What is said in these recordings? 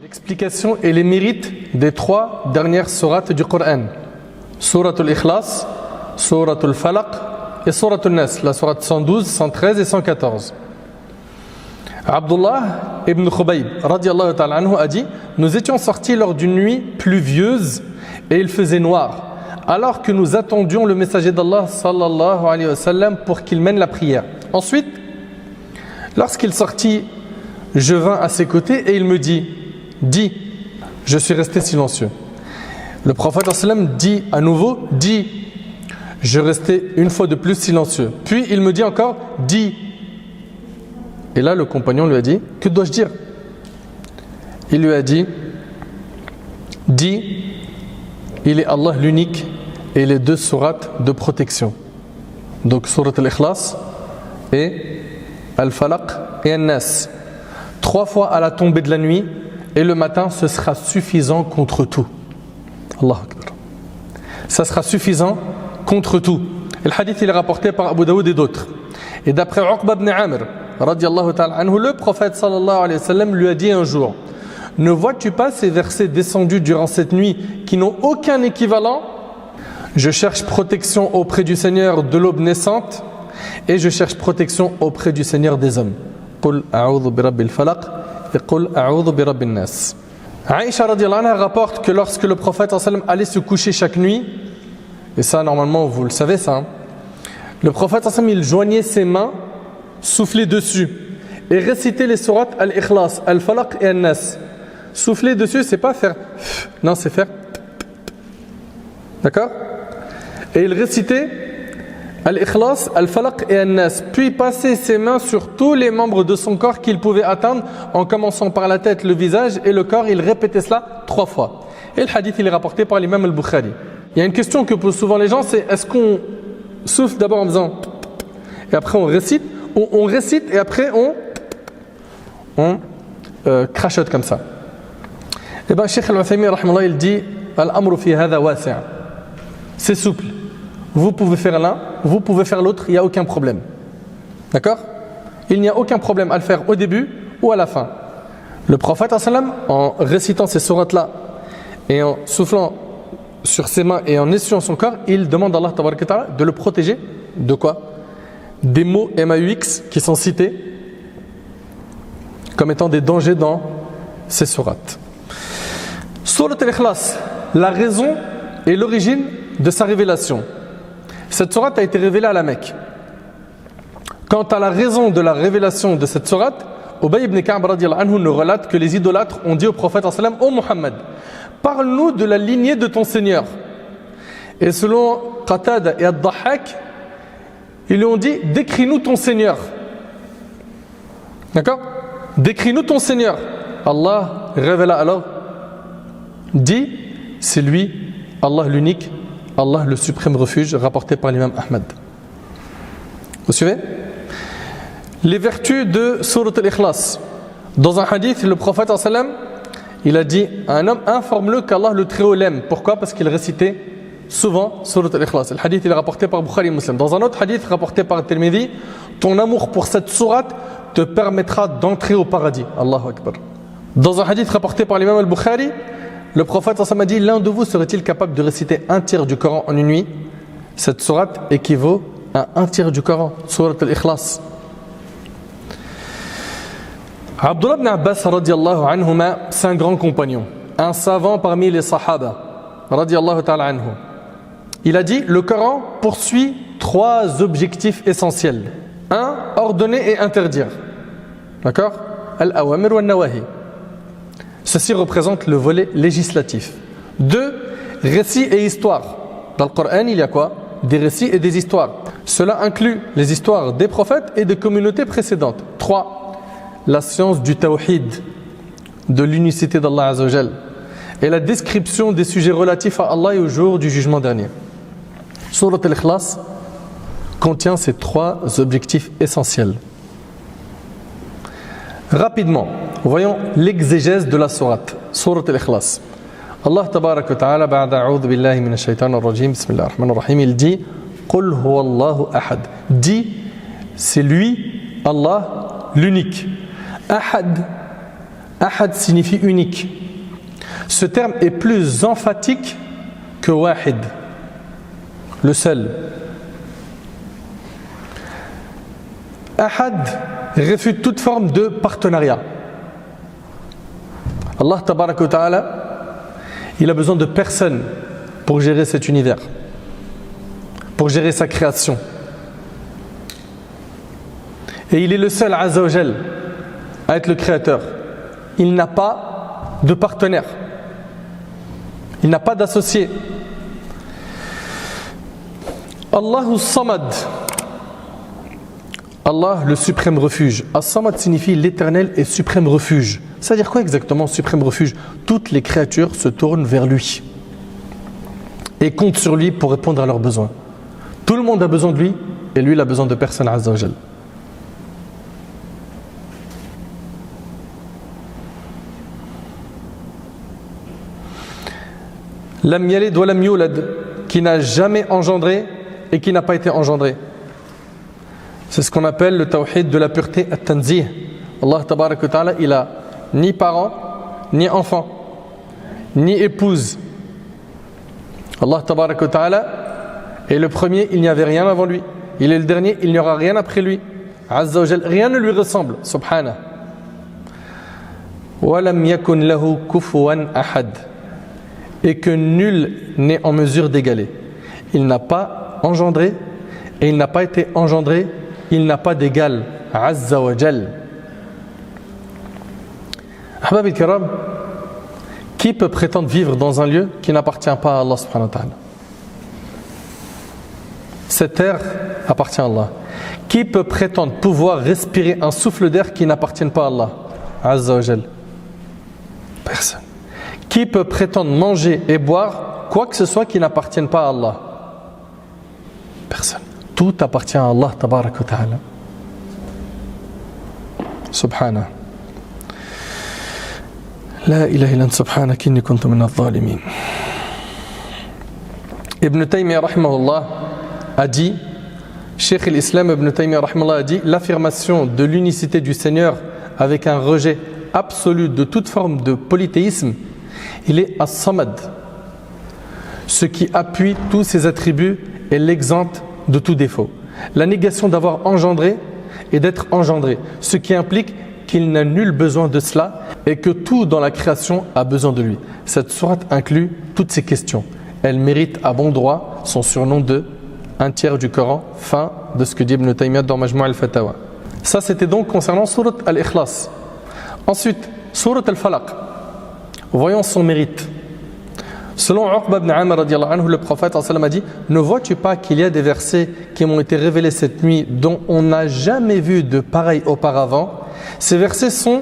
L'explication et les mérites des 3 dernières sourates du Coran. Sourate al-Ikhlas, Sourate al-Falaq et Sourate al-Nas, la sourate 112, 113 et 114. Abdullah ibn Khubayb radiallahu ta'ala anhu a dit: nous étions sortis lors d'une nuit pluvieuse et il faisait noir, alors que nous attendions le messager d'Allah sallallahu alayhi wa sallam pour qu'il mène la prière. Ensuite, lorsqu'il sortit, je vins à ses côtés et il me dit: dis. Je suis resté silencieux. Le prophète sallam dit à nouveau: dis. Je restais une fois de plus silencieux. Puis il me dit encore: dis. Et là le compagnon lui a dit: que dois-je dire? Il lui a dit: dis, il est Allah l'unique et les 2 sourates de protection. Donc Surat al-Ikhlas et Al-Falaq et An-Nas. 3 fois à la tombée de la nuit et le matin, ce sera suffisant contre tout. Allahu Akbar. Ça sera suffisant contre tout. Et le hadith il est rapporté par Abu Daoud et d'autres. Et d'après Uqba ibn Amr radiallahu ta'ala anhu, le prophète sallallahu alayhi wa sallam lui a dit un jour: ne vois-tu pas ces versets descendus durant cette nuit qui n'ont aucun équivalent? Je cherche protection auprès du Seigneur de l'aube naissante et je cherche protection auprès du Seigneur des hommes. Qul a'udhu bi rabbil falaq et qul a'udhu bi rabbin nas. Aïcha radiallahu anha rapporte que lorsque le prophète sallallahu alayhi wa sallam allait se coucher chaque nuit, et ça normalement vous le savez ça, hein, le prophète sallallahu alayhi wa sallam il joignait ses mains, soufflait dessus et récitait les sourates Al-Ikhlas, Al-Falaq et An-Nas. Souffler dessus, c'est pas faire, non, c'est faire, d'accord? Et il récitait Al-Ikhlas, Al-Falaq et An-Nas, puis passait ses mains sur tous les membres de son corps qu'il pouvait atteindre, en commençant par la tête, le visage et le corps. Il répétait cela 3 fois. Et le hadith il est rapporté par l'imam al-Bukhari. Il y a une question que posent souvent les gens, c'est: est-ce qu'on souffle d'abord en faisant et après on récite, ou on récite et après on crachote comme ça? Eh bien, Cheikh Al-Uthaymin rahimahullah, il dit: Al-amru fi hadha wasi'. C'est souple. Vous pouvez faire l'un, vous pouvez faire l'autre, il n'y a aucun problème. D'accord? Il n'y a aucun problème à le faire au début ou à la fin. Le prophète sallam, en récitant ces sourates-là et en soufflant sur ses mains et en essuyant son corps, il demande à Allah tabaraka ta'ala de le protéger de quoi? Des mots MAUX qui sont cités comme étant des dangers dans ces sourates. Surat al-Ikhlas, la raison et l'origine de sa révélation. Cette sourate a été révélée à la Mecque. Quant à la raison de la révélation de cette sourate, Ubay ibn Ka'b radiyallahu anhu nous relate que les idolâtres ont dit au prophète sallam: ô Muhammad, parle-nous de la lignée de ton Seigneur. Et selon Qatada et Ad-Dahhak, ils lui ont dit: décris-nous ton Seigneur. D'accord? Décris-nous ton Seigneur. Allah révéla alors: dit, c'est lui, Allah l'unique, Allah le suprême refuge, rapporté par l'imam Ahmad. Vous suivez? Les vertus de Surat al-Ikhlas. Dans un hadith, le prophète sallam, il a dit à un homme: informe-le qu'Allah le Très-Haut l'aime. Pourquoi? Parce qu'il récitait souvent Surat al-Ikhlas. Le hadith il est rapporté par Bukhari et Muslim. Dans un autre hadith rapporté par Tirmidhi, ton amour pour cette sourate te permettra d'entrer au paradis. Allahu Akbar. Dans un hadith rapporté par l'imam al-Bukhari, le prophète sallam a dit: l'un de vous serait-il capable de réciter un tiers du Coran en une nuit? Cette sourate équivaut à un tiers du Coran, Surat al-Ikhlas. Abdullah ibn Abbas radiyallahu anhuma, c'est un grand compagnon, un savant parmi les Sahaba radiyallahu ta'ala anhu. Il a dit: le Coran poursuit 3 objectifs essentiels. 1. Ordonner et interdire. D'accord? Al-awamir wa al-nawahi. Ceci représente le volet législatif. 2. Récits et histoires. Dans le Coran, il y a quoi? Des récits et des histoires. Cela inclut les histoires des prophètes et des communautés précédentes. 3. La science du tawhid, de l'unicité d'Allah Azza wa Jal, et la description des sujets relatifs à Allah et au jour du jugement dernier. Surat al-Ikhlas contient ces 3 objectifs essentiels. Rapidement, voyons l'exégèse de la sourate. Surat al-Ikhlas. Allah tabarak wa ta'ala, ba'da a'udhu billahi minash shaitanir rajim, bismillahir rahmanir rahim, il dit: Qul huwa Allahu ahad. Dit, c'est lui, Allah, l'unique. Ahad. Ahad signifie unique. Ce terme est plus emphatique que wahid, le seul. Ahad réfute toute forme de partenariat. Allah tabaraka wa ta'ala, il a besoin de personne pour gérer cet univers, pour gérer sa création. Et il est le seul Azza wa Jal à être le créateur. Il n'a pas de partenaire. Il n'a pas d'associé. Allahu Samad. Allah, le suprême refuge. As-Samad signifie l'éternel et suprême refuge. C'est-à-dire quoi exactement, suprême refuge? Toutes les créatures se tournent vers lui et comptent sur lui pour répondre à leurs besoins. Tout le monde a besoin de lui et lui, il a besoin de personne, Azza wa Jal. Lam yalid wa lam yulad, qui n'a jamais engendré et qui n'a pas été engendré. C'est ce qu'on appelle le tawhid de la pureté at-tanzih. Allah tabarak wa ta'ala, il a ni parents, ni enfants, ni épouse. Allah tabarak wa ta'ala est le premier, il n'y avait rien avant lui. Il est le dernier, il n'y aura rien après lui. Azza wa Jal, rien ne lui ressemble, subhanah. Wa lam yakun lahu kufuwan ahad. Et que nul n'est en mesure d'égaler. Il n'a pas engendré et il n'a pas été engendré, il n'a pas d'égal. Azza wa Jal. Ahbab al-Kiram, qui peut prétendre vivre dans un lieu qui n'appartient pas à Allah subhanahu wa ta'ala? Cette terre appartient à Allah. Qui peut prétendre pouvoir respirer un souffle d'air qui n'appartient pas à Allah? Azza wa Jal. Personne. Qui peut prétendre manger et boire quoi que ce soit qui n'appartienne pas à Allah? Personne. Tout appartient à Allah tabarak wa ta'ala. Subhanah. La ilaha illa anta subhanaka inni kuntu minadh dhalimin. Ibn Taymiyyah rahimahullah a dit, Cheikh al-Islam Ibn Taymiyyah rahimahullah a dit, l'affirmation de l'unicité du Seigneur avec un rejet absolu de toute forme de polythéisme, il est as-samad, ce qui appuie tous ses attributs et l'exempte de tout défaut. La négation d'avoir engendré et d'être engendré, ce qui implique qu'il n'a nul besoin de cela et que tout dans la création a besoin de lui. Cette sourate inclut toutes ces questions. Elle mérite à bon droit son surnom de un tiers du Coran, fin de ce que dit Ibn Taymiyyah dans Majmou' al-Fatawa. Ça, c'était donc concernant sourate al-Ikhlas. Ensuite, sourate al-Falaq. Voyons son mérite. Selon Uqba ibn Amr radiyallahu anhu, le prophète a dit: ne vois-tu pas qu'il y a des versets qui m'ont été révélés cette nuit dont on n'a jamais vu de pareil auparavant? Ces versets sont: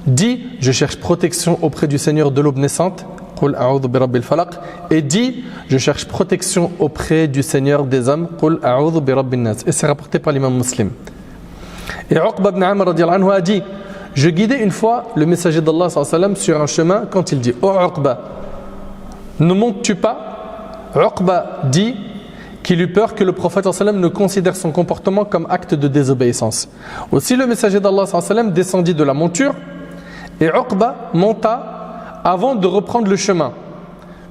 dit, je cherche protection auprès du Seigneur de l'aube naissante, Qul a'udhu bi rabbil falaq, et dit, je cherche protection auprès du Seigneur des hommes, Qul a'udhu bi rabbin nas. Et c'est rapporté par l'imam Muslim. Et Uqba ibn Amr radiyallahu anhu a dit: je guidais une fois le messager d'Allah sallallahu alayhi wa sallam sur un chemin quand il dit: oh Uqba, ne montes-tu pas? Uqba dit qu'il eut peur que le prophète sallallahu alayhi wa sallam ne considère son comportement comme acte de désobéissance. Aussi le messager d'Allah sallallahu alayhi wa sallam descendit de la monture et Uqba monta avant de reprendre le chemin.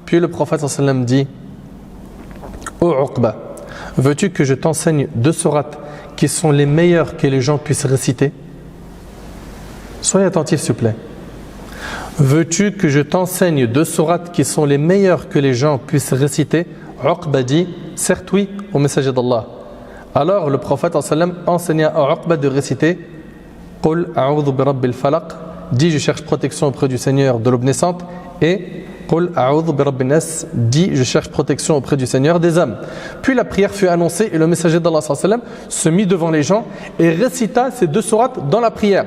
Puis le prophète sallallahu alayhi wa sallam dit: oh Uqba, veux-tu que je t'enseigne 2 sourates qui sont les meilleures que les gens puissent réciter? Soyez attentifs s'il vous plaît. Veux-tu que je t'enseigne 2 sourates qui sont les meilleures que les gens puissent réciter? Uqba dit: certes oui, au messager d'Allah. Alors le prophète sallallahu alayhi wa sallam enseigna à Uqba de réciter Qul a'udhu bi rabbil falaq, dit je cherche protection auprès du Seigneur de l'aube naissante, et Qul a'udhu bi rabbin nas, dit je cherche protection auprès du Seigneur des hommes. Puis la prière fut annoncée et le messager d'Allah sallallahu alayhi wa sallam se mit devant les gens et récita ces 2 sourates dans la prière.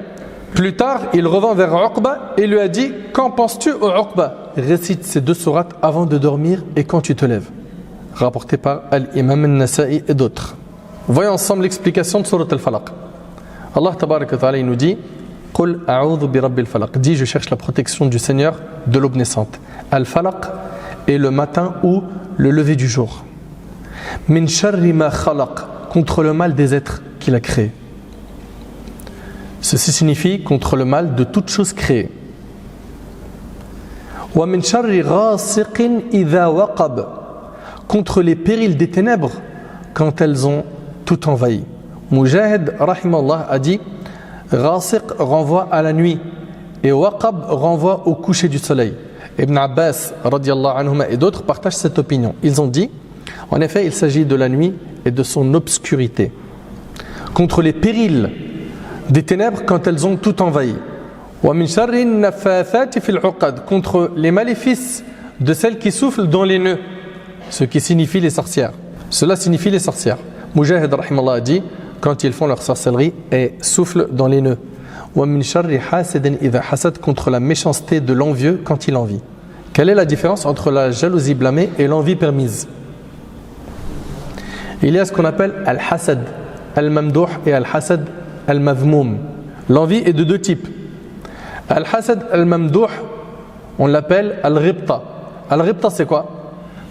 Plus tard, il revint vers Uqba et lui a dit: qu'en penses-tu, ô Uqba? Récite ces 2 sourates avant de dormir et quand tu te lèves. Rapporté par Al-Imam al-Nasa'i et d'autres. Voyons ensemble l'explication de sourate al-Falaq. Allah tabaraka wa ta'ala, il nous dit: Qul a'udhu bi rabbil falaq, dit je cherche la protection du Seigneur de l'aube naissante. Al-Falaq est le matin ou le lever du jour. Min sharri ma khalaq, contre le mal des êtres qu'il a créés. Ceci signifie contre le mal de toute chose créée. وَمِنْ شَرِّ غَاسِقٍ إِذَا وَقَبَ, contre les périls des ténèbres quand elles ont tout envahi. Mujahid, rahimallah, a dit Ghasiq renvoie à la nuit et Waqab renvoie au coucher du soleil. Ibn Abbas, radiallahu anhuma, et d'autres partagent cette opinion. Ils ont dit, en effet, il s'agit de la nuit et de son obscurité. Contre les périls des ténèbres quand elles ont tout envahi. وَمِنْ شَرِّ النَّفَّاثَاتِ فِي الْعُقَدِ, contre les maléfices de celles qui soufflent dans les nœuds, ce qui signifie les sorcières. Cela signifie les sorcières. Mujahid, rahimallah, a dit, quand ils font leur sorcellerie et soufflent dans les nœuds. وَمِنْ شَرِّ حَاسِدٍ إِذَا حَسَدَ, contre la méchanceté de l'envieux quand il envie. Quelle est la différence entre la jalousie blâmée et l'envie permise? Il y a ce qu'on appelle al-hasad al-mamdouh et al-hasad al-mazmoum. L'envie est de deux types. Al-hasad al-mamdouh, on l'appelle al-ghibta. Al-ghibta, c'est quoi?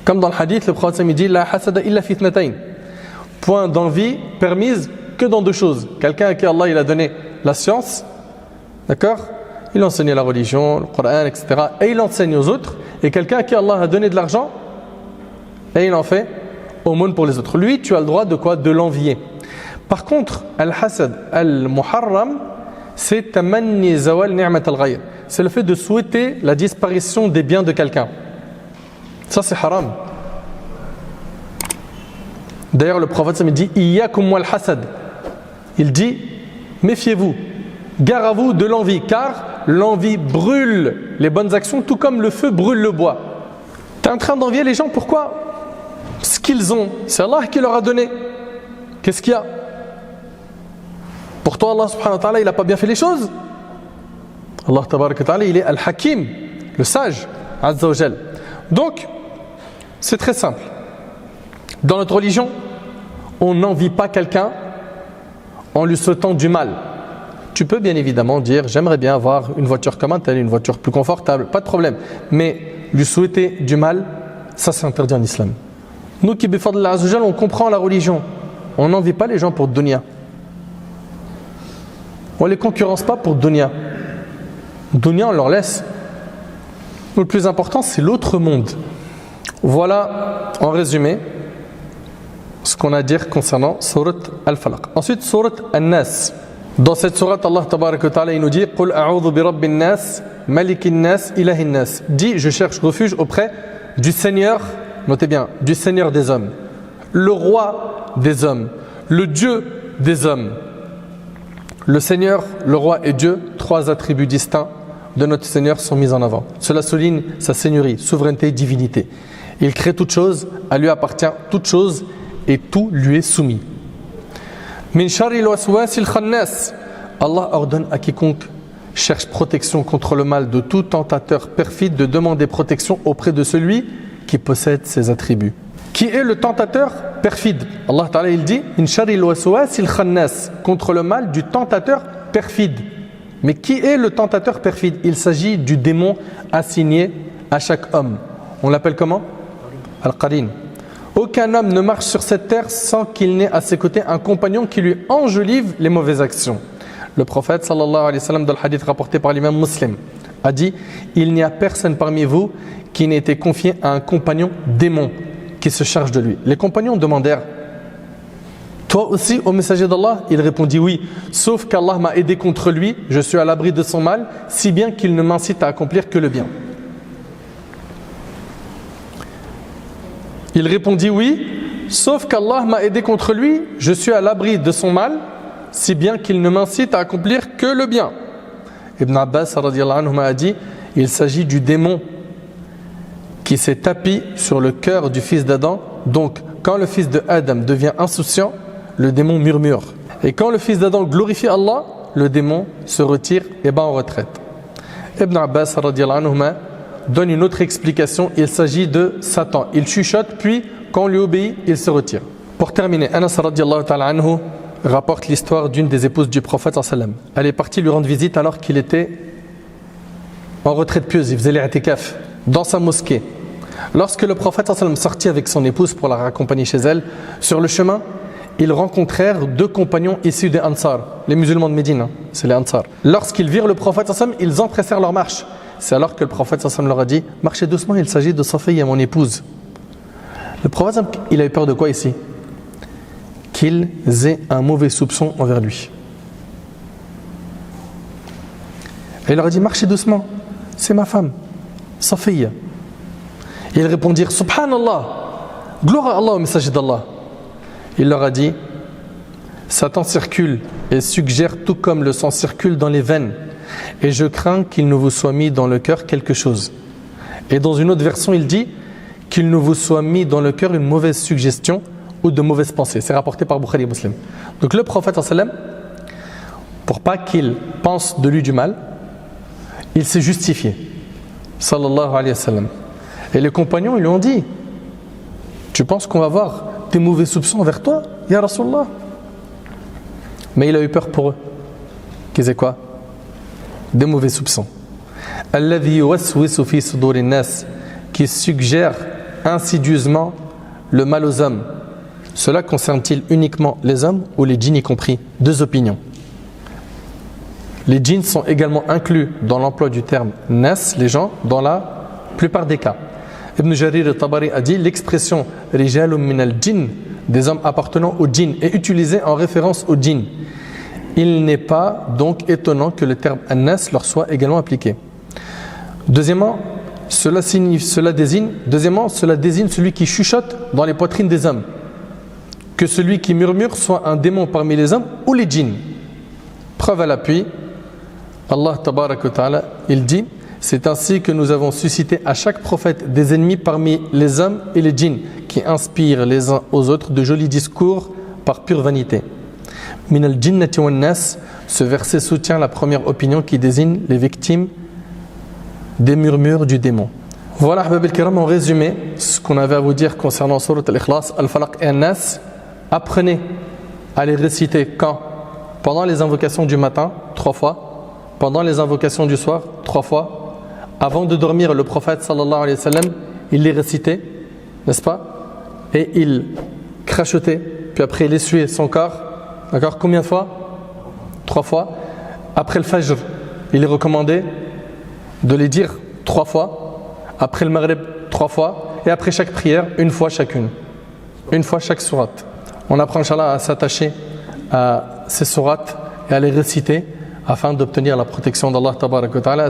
Comme dans le hadith, le prophète dit la hasada illa fi ithnatayn. Point d'envie permise que dans deux choses. Quelqu'un à qui Allah il a donné la science, d'accord, il enseigne la religion, le Coran, etc. Et il enseigne aux autres. Et quelqu'un à qui Allah a donné de l'argent et il en fait aumône pour les autres. Lui, tu as le droit de quoi? De l'envier. Par contre, al-hasad al-muharram, c'est tamanni zawal ni'mat al-ghayr. C'est le fait de souhaiter la disparition des biens de quelqu'un. Ça, c'est haram. D'ailleurs, le prophète dit iyyakum wal hasad. Il dit méfiez-vous, gare à vous de l'envie, car l'envie brûle les bonnes actions, tout comme le feu brûle le bois. Tu es en train d'envier les gens, pourquoi? Ce qu'ils ont, c'est Allah qui leur a donné. Qu'est-ce qu'il y a? Pour toi, Allah subhanahu wa ta'ala, il n'a pas bien fait les choses. Allah tabaraka wa ta'ala, il est al-hakim, le sage, azza wa jal. Donc, c'est très simple. Dans notre religion, on n'envie pas quelqu'un en lui souhaitant du mal. Tu peux bien évidemment dire j'aimerais bien avoir une voiture comme un tel, une voiture plus confortable, pas de problème. Mais lui souhaiter du mal, ça c'est interdit en islam. Nous qui bifadillah azza wa jal, on comprend la religion. On n'envie pas les gens pour dunya. On ne les concurrence pas pour dunya. Dunya, on leur laisse. Nous, le plus important, c'est l'autre monde. Voilà, en résumé, ce qu'on a à dire concernant Surat Al-Falaq. Ensuite, Surat An-Nas. Dans cette sourate, Allah tabaraka wa ta'ala, il nous dit Qul a'udhu bi rabbin nas, malikin nas, ilahin nas. Dis, je cherche refuge auprès du Seigneur, notez bien, du Seigneur des hommes, le roi des hommes, le Dieu des hommes. Le Seigneur, le roi et Dieu, trois attributs distincts de notre Seigneur sont mis en avant. Cela souligne sa seigneurie, souveraineté, divinité. Il crée toute chose, à lui appartient toute chose et tout lui est soumis. Min sharril waswasil khannas. Allah ordonne à quiconque cherche protection contre le mal de tout tentateur perfide de demander protection auprès de celui qui possède ses attributs. Qui est le tentateur perfide? Allah Ta'ala il dit Min sharril waswasil khannas, contre le mal du tentateur perfide. Mais qui est le tentateur perfide? Il s'agit du démon assigné à chaque homme. On l'appelle comment? Al-Qarin. Aucun homme ne marche sur cette terre sans qu'il n'ait à ses côtés un compagnon qui lui enjolive les mauvaises actions. Le prophète sallallahu alayhi wa sallam, dans le hadith rapporté par l'imam Muslim, a dit il n'y a personne parmi vous qui n'ait été confié à un compagnon démon qui se charge de lui. Les compagnons demandèrent toi aussi, ô messager d'Allah? Il répondit oui, sauf qu'Allah m'a aidé contre lui, je suis à l'abri de son mal, si bien qu'il ne m'incite à accomplir que le bien. Il répondit oui, sauf qu'Allah m'a aidé contre lui, je suis à l'abri de son mal, si bien qu'il ne m'incite à accomplir que le bien. Ibn Abbas radiyallahu anhu a dit, il s'agit du démon qui s'est tapi sur le cœur du fils d'Adam. Donc, quand le fils de Adam devient insouciant, le démon murmure. Et quand le fils d'Adam glorifie Allah, le démon se retire et bat en retraite. Ibn Abbas radiyallahu anhu donne une autre explication, il s'agit de Satan. Il chuchote, puis quand on lui obéit, il se retire. Pour terminer, Anas radiyallahu ta'ala anhu rapporte l'histoire d'une des épouses du prophète sallam. Elle est partie lui rendre visite alors qu'il était en retraite pieuse, il faisait l'i'tikaf dans sa mosquée. Lorsque le prophète sallam sortit avec son épouse pour la raccompagner chez elle, sur le chemin, ils rencontrèrent deux compagnons issus des Ansar, les musulmans de Médine, c'est les Ansar. Lorsqu'ils virent le prophète sallam, ils empressèrent leur marche. c'est alors que le prophète sallallahu alayhi wa sallam leur a dit « Marchez doucement, il s'agit de Safiya, mon épouse. » Le prophète, il a eu peur de quoi ici? Qu'ils aient un mauvais soupçon envers lui. Et il leur a dit « Marchez doucement, c'est ma femme, Safiya. » Et ils répondirent « Subhanallah, gloire à Allah au messager d'Allah. » Il leur a dit « Satan circule et suggère tout comme le sang circule dans les veines. Et je crains qu'il ne vous soit mis dans le cœur quelque chose. » Et dans une autre version, il dit qu'il ne vous soit mis dans le cœur une mauvaise suggestion ou de mauvaises pensées. C'est rapporté par Bukhari et Muslim. Donc le prophète sallam, pour pas qu'il pense de lui du mal, il s'est justifié. Sallallahu alayhi wa sallam. Et les compagnons, ils lui ont dit « Tu penses qu'on va avoir des mauvais soupçons envers toi, Ya Rasulallah ?» Mais il a eu peur pour eux. Qu'ils aient quoi? Des mauvais soupçons. Alladhi yuwaswisu fi sudurin nas, qui suggère insidieusement le mal aux hommes. Cela concerne-t-il uniquement les hommes ou les djinns y compris? Deux opinions. Les djinns sont également inclus dans l'emploi du terme nas, les gens, dans la plupart des cas. Ibn Jarir al-Tabari a dit l'expression rijalun min al-jinn, des hommes appartenant aux djinns, est utilisée en référence aux djinns. Il n'est pas donc étonnant que le terme an-nas leur soit également appliqué. Deuxièmement, cela désigne celui qui chuchote dans les poitrines des hommes. Que celui qui murmure soit un démon parmi les hommes ou les djinns. Preuve à l'appui, Allah tabaraka wa ta'ala, il dit « C'est ainsi que nous avons suscité à chaque prophète des ennemis parmi les hommes et les djinns qui inspirent les uns aux autres de jolis discours par pure vanité. » Min al-jinnati wan nas, ce verset soutient la première opinion qui désigne les victimes des murmures du démon. Voilà, Ahbab al-Kiram, en résumé, ce qu'on avait à vous dire concernant Surat al-Ikhlas, Al-Falaq et An-Nas. Apprenez à les réciter quand? Pendant les invocations du matin, 3 fois. Pendant les invocations du soir, 3 fois. Avant de dormir, le prophète sallallahu alayhi wa sallam, il les récitait, n'est-ce pas? Et il crachotait, puis après il essuyait son corps. D'accord? Combien de fois? 3 fois. Après le Fajr, il est recommandé de les dire 3 fois. Après le Maghrib, 3 fois. Et après chaque prière, 1 fois chacune. 1 fois chaque sourate. On apprend, Inch'Allah, à s'attacher à ces sourates et à les réciter afin d'obtenir la protection d'Allah Tabaraka wa Ta'ala.